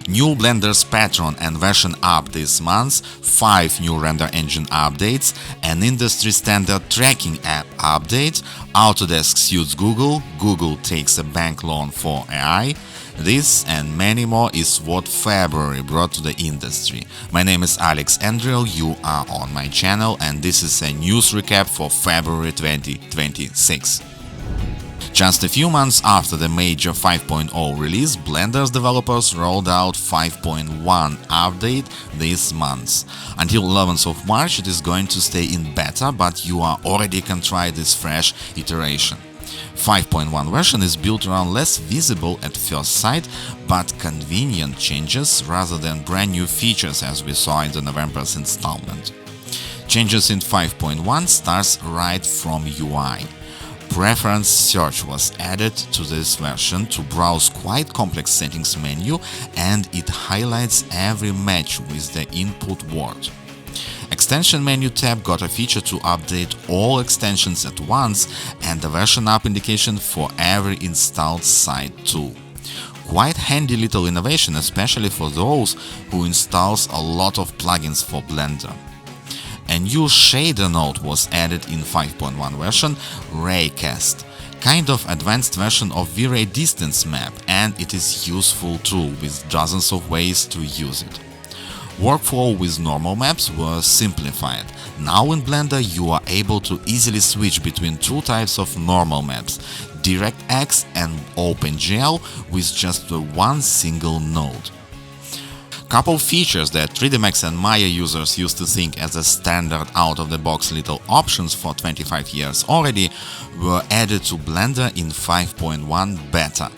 New Blender's patron and version up this month, 5 new render engine updates, an industry standard tracking app update, Autodesk sues Google, Google takes a bank loan for AI. This and many more is what February brought to the industry. My name is Alex Andriel, you are on my channel, and this is a news recap for February 2026. Just a few months after the major 5.0 release, Blender's developers rolled out 5.1 update this month. Until 11th of March it is going to stay in beta, but you already can try this fresh iteration. 5.1 version is built around less visible at first sight, but convenient changes rather than brand new features as we saw in the November's installment. Changes in 5.1 starts right from UI. Preference search was added to this version to browse quite complex settings menu, and it highlights every match with the input word. Extension menu tab got a feature to update all extensions at once and a version up indication for every installed site too. Quite handy little innovation, especially for those who installs a lot of plugins for Blender. A new shader node was added in 5.1 version, Raycast, kind of advanced version of V-Ray distance map, and it is useful tool with dozens of ways to use it. Workflow with normal maps was simplified. Now in Blender you are able to easily switch between two types of normal maps, DirectX and OpenGL, with just one single node. Couple features that 3D Max and Maya users used to think as a standard out-of-the-box little options for 25 years already were added to Blender in 5.1 beta.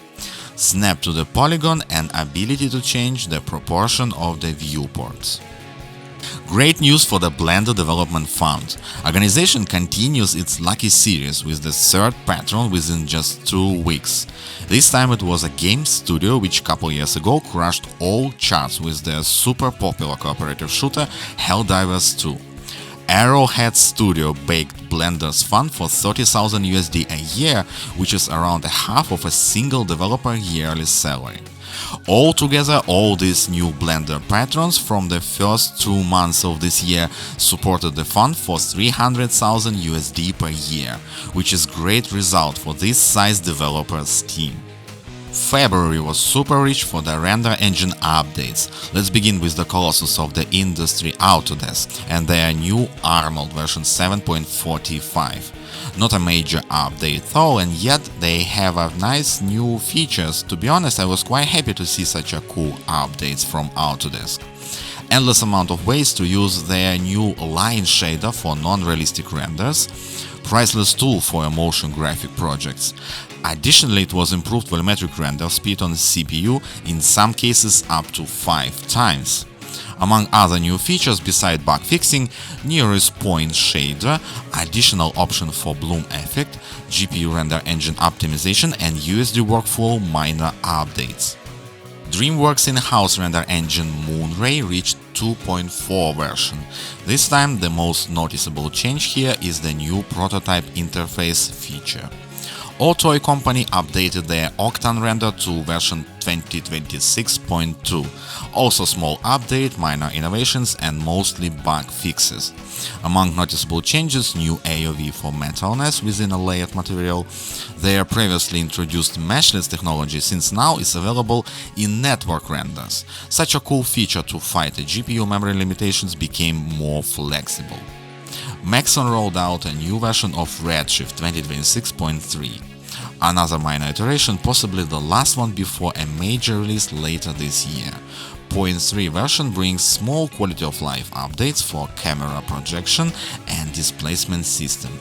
Snap to the polygon and ability to change the proportion of the viewports. Great news for the Blender Development Fund. Organization continues its lucky series with the third patron within just 2 weeks. This time it was a game studio which couple years ago crushed all charts with their super popular cooperative shooter Helldivers 2. Arrowhead Studio baked Blender's fund for $30,000 a year, which is around half of a single developer yearly salary. Altogether, all these new Blender patrons from the first 2 months of this year supported the fund for $300,000 per year, which is great result for this size developers team. February was super rich for the render engine updates. Let's begin with the colossus of the industry, Autodesk, and their new Arnold version 7.45. Not a major update though, and yet they have a nice new features. To be honest, I was quite happy to see such a cool updates from Autodesk. Endless amount of ways to use their new line shader for non-realistic renders, priceless tool for motion graphic projects. Additionally, it was improved volumetric render speed on the CPU, in some cases up to 5 times. Among other new features beside bug fixing, nearest point shader, additional option for bloom effect, GPU render engine optimization, and USD workflow minor updates. DreamWorks in-house render engine Moonray reached 2.4 version. This time the most noticeable change here is the new prototype interface feature. All toy company updated their Octane render to version 2026.2. Also small update, minor innovations and mostly bug fixes. Among noticeable changes, new AOV for metalness within a layered material. Their previously introduced meshless technology since now is available in network renders. Such a cool feature to fight the GPU memory limitations became more flexible. Maxon rolled out a new version of Redshift 2026.3. Another minor iteration, possibly the last one before a major release later this year. 0.3 version brings small quality of life updates for camera projection and displacement system,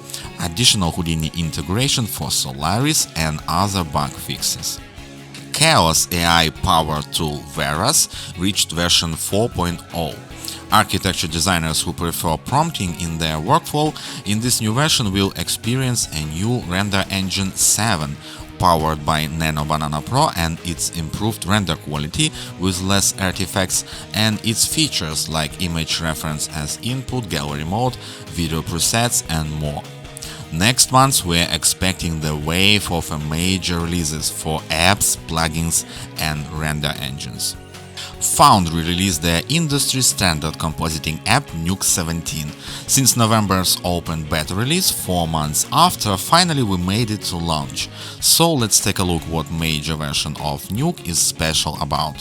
additional Houdini integration for Solaris and other bug fixes. Chaos AI power tool Veras reached version 4.0. Architecture designers who prefer prompting in their workflow in this new version will experience a new render engine 7, powered by Nano Banana Pro and its improved render quality with less artifacts and its features like image reference as input, gallery mode, video presets and more. Next month we're expecting the wave of major releases for apps, plugins and render engines. Foundry released their industry-standard compositing app Nuke 17. Since November's open beta release 4 months after, finally we made it to launch. So let's take a look what major version of Nuke is special about.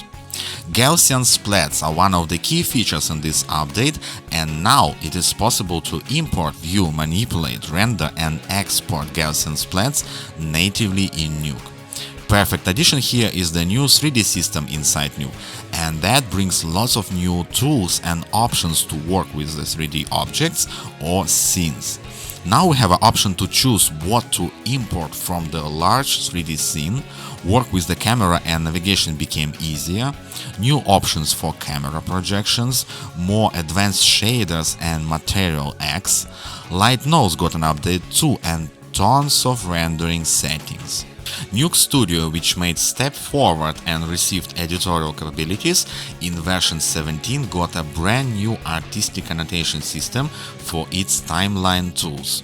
Gaussian splats are one of the key features in this update, and now it is possible to import, view, manipulate, render and export Gaussian splats natively in Nuke. Perfect addition here is the new 3D system inside Nuke, and that brings lots of new tools and options to work with the 3D objects or scenes. Now we have an option to choose what to import from the large 3D scene. Work with the camera and navigation became easier, new options for camera projections, more advanced shaders and Material X, Light Nose got an update too, and tons of rendering settings. Nuke Studio, which made step forward and received editorial capabilities in version 17, got a brand new artistic annotation system for its timeline tools.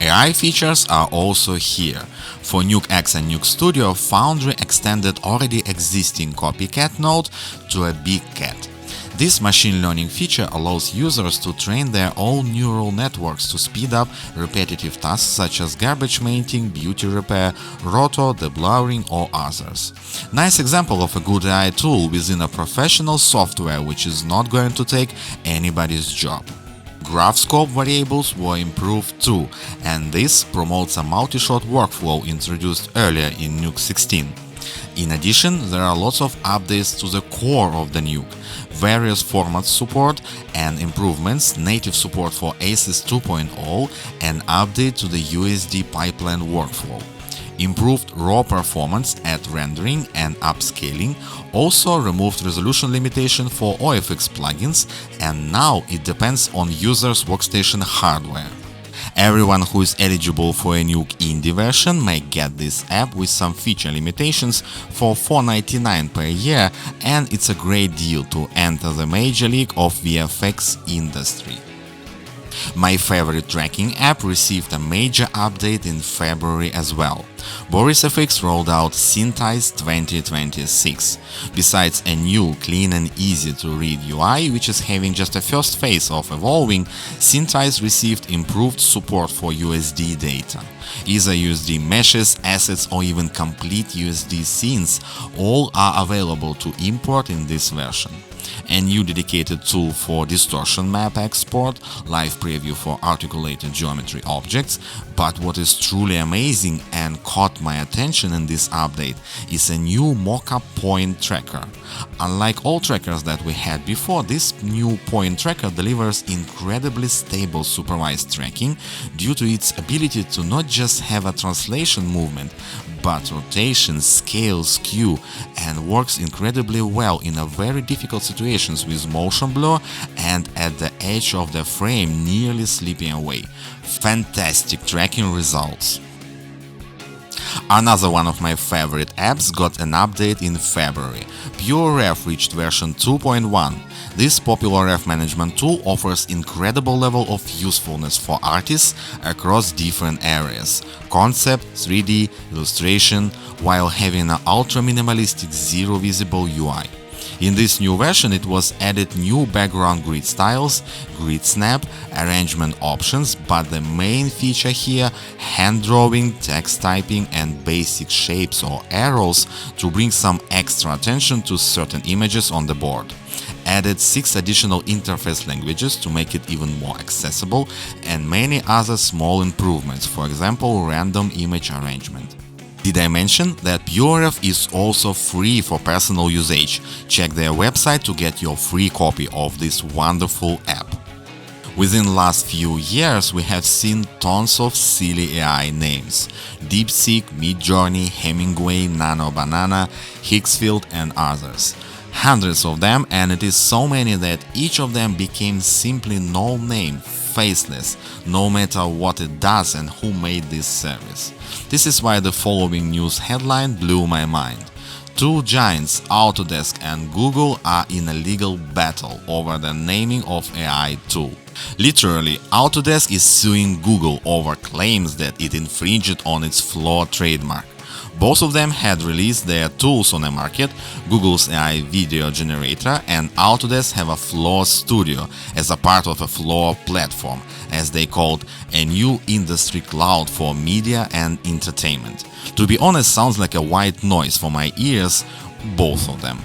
AI features are also here. For Nuke X and Nuke Studio, Foundry extended already existing copycat node to a big cat. This machine learning feature allows users to train their own neural networks to speed up repetitive tasks such as garbage mating, beauty repair, roto, deblurring or others. Nice example of a good AI tool within a professional software which is not going to take anybody's job. Graph scope variables were improved too, and this promotes a multi-shot workflow introduced earlier in Nuke 16. In addition, there are lots of updates to the core of the Nuke, various formats support and improvements, native support for ACES 2.0 and update to the USD pipeline workflow. Improved raw performance at rendering and upscaling, also removed resolution limitation for OFX plugins, and now it depends on users' workstation hardware. Everyone who is eligible for a Nuke Indie version may get this app with some feature limitations for $4.99 per year, and it's a great deal to enter the major league of VFX Industry. My favorite tracking app received a major update in February as well. VFX rolled out SynthEyes 2026. Besides a new, clean and easy to read UI, which is having just a first phase of evolving, SynthEyes received improved support for USD data. Either USD meshes, assets or even complete USD scenes, all are available to import in this version. A new dedicated tool for distortion map export, live preview for articulated geometry objects, but what is truly amazing and caught my attention in this update is a new mockup point tracker. Unlike all trackers that we had before, this new point tracker delivers incredibly stable supervised tracking due to its ability to not just have a translation movement, but rotation, scale, skew, and works incredibly well in a very difficult situations with motion blur and at the edge of the frame nearly slipping away. Fantastic tracking results. Another one of my favorite apps got an update in February. PureRef reached version 2.1. This popular ref management tool offers incredible level of usefulness for artists across different areas: concept, 3D, illustration, while having an ultra-minimalistic zero visible UI. In this new version it was added new background grid styles, grid snap, arrangement options, but the main feature here, hand drawing, text typing and basic shapes or arrows to bring some extra attention to certain images on the board. Added 6 additional interface languages to make it even more accessible, and many other small improvements, for example random image arrangement. Did I mention that PureRef is also free for personal usage? Check their website to get your free copy of this wonderful app. Within the last few years we have seen tons of silly AI names: DeepSeek, Midjourney, Hemingway, Nano Banana, Higgsfield and others. Hundreds of them, and it is so many that each of them became simply no name, faceless, no matter what it does and who made this service. This is why the following news headline blew my mind. Two giants, Autodesk and Google, are in a legal battle over the naming of AI tool. Literally, Autodesk is suing Google over claims that it infringed on its flawed trademark. Both of them had released their tools on the market. Google's AI video generator and Autodesk have a Floor Studio as a part of a Floor platform, as they called a new industry cloud for media and entertainment. To be honest, sounds like a white noise for my ears, both of them.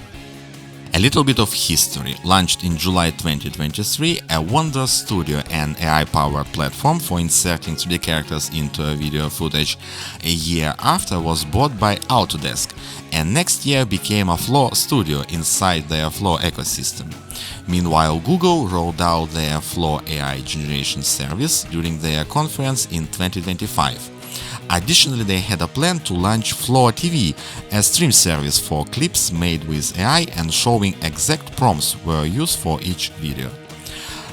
A little bit of history. Launched in July 2023, a Wonder Studio, an AI-powered platform for inserting 3D characters into video footage, a year after was bought by Autodesk, and next year became a Floor Studio inside their Floor ecosystem. Meanwhile, Google rolled out their Floor AI generation service during their conference in 2025. Additionally, they had a plan to launch Floor TV, a stream service for clips made with AI and showing exact prompts were used for each video.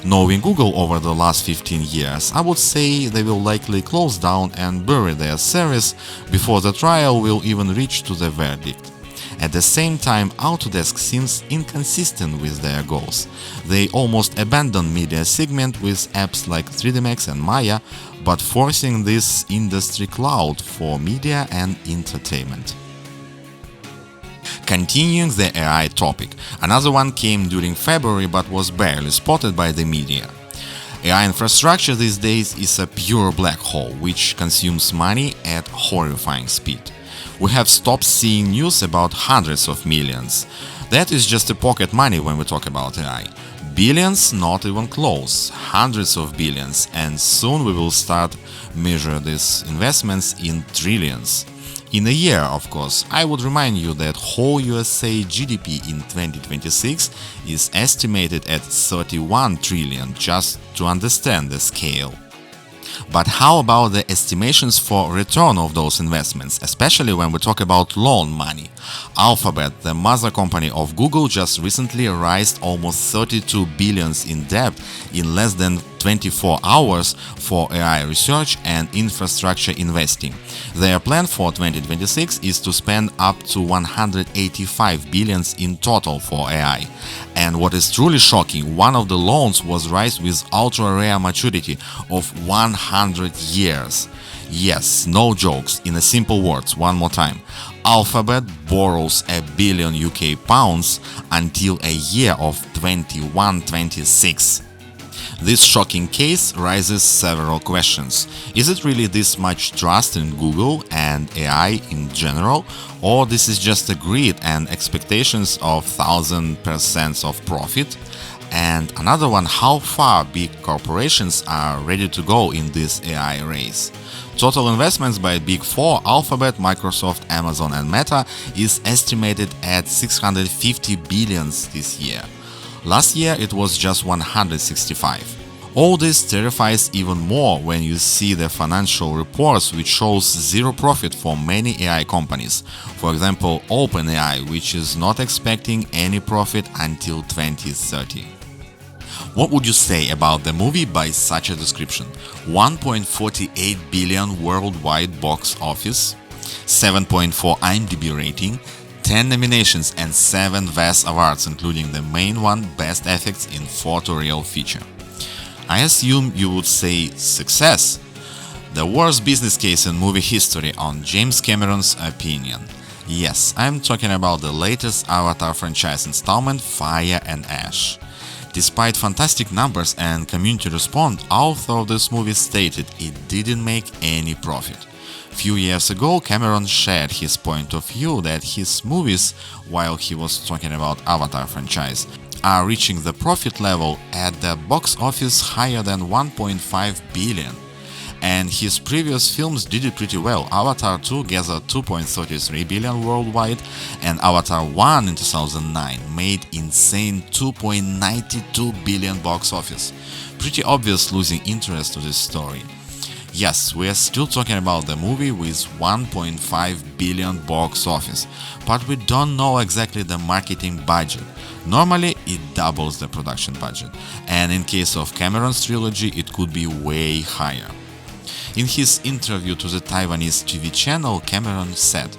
Knowing Google over the last 15 years, I would say they will likely close down and bury their service before the trial will even reach to the verdict. At the same time, Autodesk seems inconsistent with their goals. They almost abandoned media segment with apps like 3D Max and Maya, but forcing this industry cloud for media and entertainment. Continuing the AI topic, another one came during February but was barely spotted by the media. AI infrastructure these days is a pure black hole which consumes money at horrifying speed. We have stopped seeing news about hundreds of millions. That is just a pocket money when we talk about AI. Billions, not even close, hundreds of billions, and soon we will start measure these investments in trillions. In a year, of course. I would remind you that whole USA GDP in 2026 is estimated at 31 trillion, just to understand the scale. But how about the estimations for return of those investments, especially when we talk about loan money? Alphabet, the mother company of Google, just recently raised almost 32 billion in debt in less than 24 hours for AI research and infrastructure investing. Their plan for 2026 is to spend up to 185 billion in total for AI. And what is truly shocking, one of the loans was raised with ultra-rare maturity of 100 years. Yes, no jokes, in a simple words, one more time. Alphabet borrows £1 billion UK pounds until a year of 2126. This shocking case raises several questions. Is it really this much trust in Google and AI in general, or this is just a greed and expectations of 1000% of profit? And another one, how far big corporations are ready to go in this AI race? Total investments by Big Four, Alphabet, Microsoft, Amazon and Meta is estimated at 650 billion this year. Last year it was just 165. All this terrifies even more when you see the financial reports which shows zero profit for many AI companies. For example, OpenAI, which is not expecting any profit until 2030. What would you say about the movie by such a description? 1.48 billion worldwide box office, 7.4 IMDb rating, 10 nominations and 7 VFX awards, including the main one, Best Effects in Photoreal Feature. I assume you would say success. The worst business case in movie history on James Cameron's opinion. Yes, I'm talking about the latest Avatar franchise installment, Fire and Ash. Despite fantastic numbers and community response, author of this movie stated it didn't make any profit. Few years ago, Cameron shared his point of view that his movies, while he was talking about Avatar franchise, are reaching the profit level at the box office higher than 1.5 billion. And his previous films did it pretty well. Avatar 2 gathered 2.33 billion worldwide, and Avatar 1 in 2009 made insane 2.92 billion box office. Pretty obvious losing interest to this story. Yes, we are still talking about the movie with 1.5 billion box office, but we don't know exactly the marketing budget. Normally, it doubles the production budget, and in case of Cameron's trilogy, it could be way higher. In his interview to the Taiwanese TV channel, Cameron said,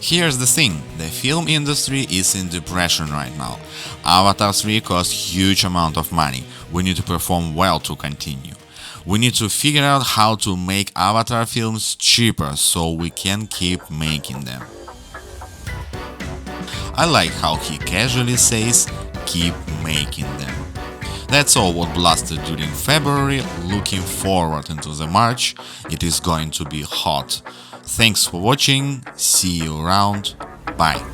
"Here's the thing, the film industry is in depression right now. Avatar 3 cost huge amount of money, we need to perform well to continue. We need to figure out how to make avatar films cheaper so we can keep making them. I like how he casually says, keep making them. That's all what blasted during February. Looking forward into the March. It is going to be hot. Thanks for watching. See you around. Bye.